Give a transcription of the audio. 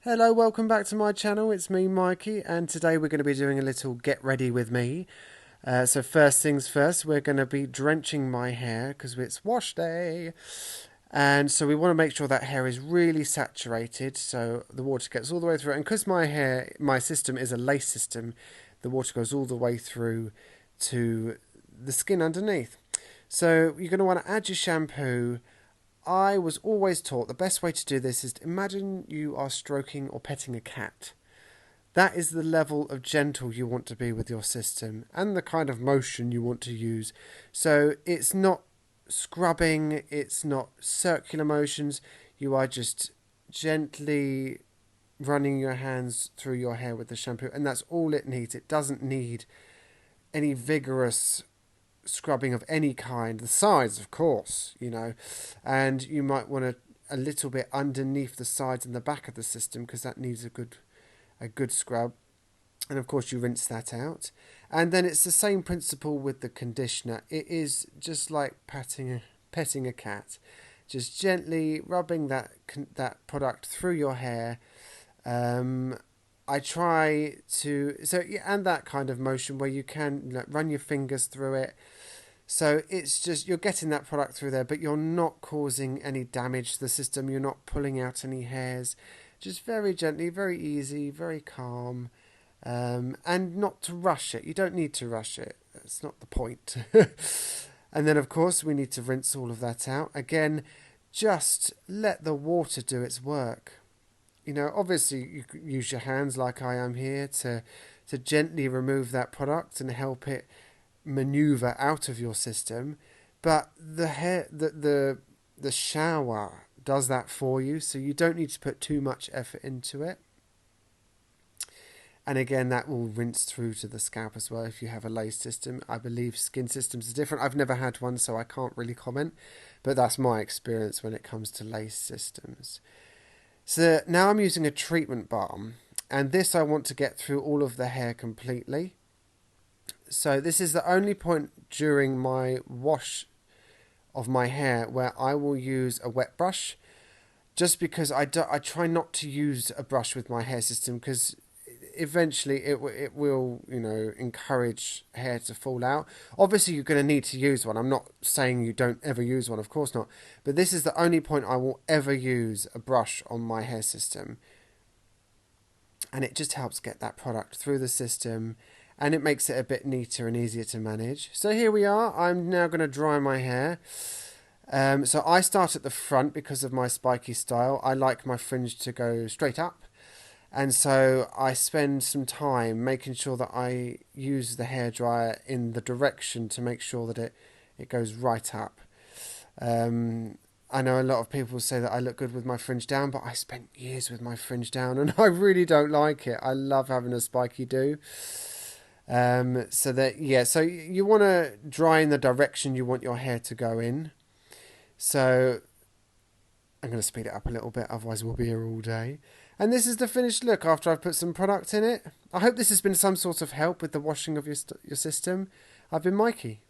Hello, welcome back to my channel. It's me, Mikey, and today we're going to be doing a little get ready with me. So first things first, we're going to be drenching my hair because it's wash day. And so we want to make sure that hair is really saturated so the water gets all the way through. And because my system is a lace system, the water goes all the way through to the skin underneath. So you're going to want to add your shampoo. I was always taught the best way to do this is to imagine you are stroking or petting a cat. That is the level of gentle you want to be with your system and the kind of motion you want to use. So it's not scrubbing, it's not circular motions. You are just gently running your hands through your hair with the shampoo, and that's all it needs. It doesn't need any vigorous scrubbing of any kind. The sides, of course, and you might want a little bit underneath the sides and the back of the system because that needs a good scrub. And of course you rinse that out, and then it's the same principle with the conditioner. It is just like petting a cat, just gently rubbing that product through your hair. I try to and that kind of motion where you can run your fingers through it. So it's just you're getting that product through there, but you're not causing any damage to the system. You're not pulling out any hairs. Just very gently, very easy, very calm, and not to rush it. You don't need to rush it. That's not the point. And then, of course, we need to rinse all of that out. Again, just let the water do its work. Obviously, you can use your hands like I am here to gently remove that product and help it maneuver out of your system, but the shower does that for you, so you don't need to put too much effort into it. And again, that will rinse through to the scalp as well if you have a lace system. I believe skin systems are different. I've never had one, so I can't really comment, but that's my experience when it comes to lace systems. So now I'm using a treatment balm, and this I want to get through all of the hair completely. So this is the only point during my wash of my hair where I will use a wet brush, just because I try not to use a brush with my hair system because eventually it will encourage hair to fall out. Obviously you're going to need to use one. I'm not saying you don't ever use one, of course not, but this is the only point I will ever use a brush on my hair system, and it just helps get that product through the system, and it makes it a bit neater and easier to manage. So here we are. I'm now going to dry my hair. So I start at the front because of my spiky style. I like my fringe to go straight up, and so I spend some time making sure that I use the hairdryer in the direction to make sure that it goes right up. I know a lot of people say that I look good with my fringe down, but I spent years with my fringe down and I really don't like it. I love having a spiky do. So you want to dry in the direction you want your hair to go in. So I'm going to speed it up a little bit, otherwise we'll be here all day. And this is the finished look after I've put some product in it. I hope this has been some sort of help with the washing of your system. I've been Mikey.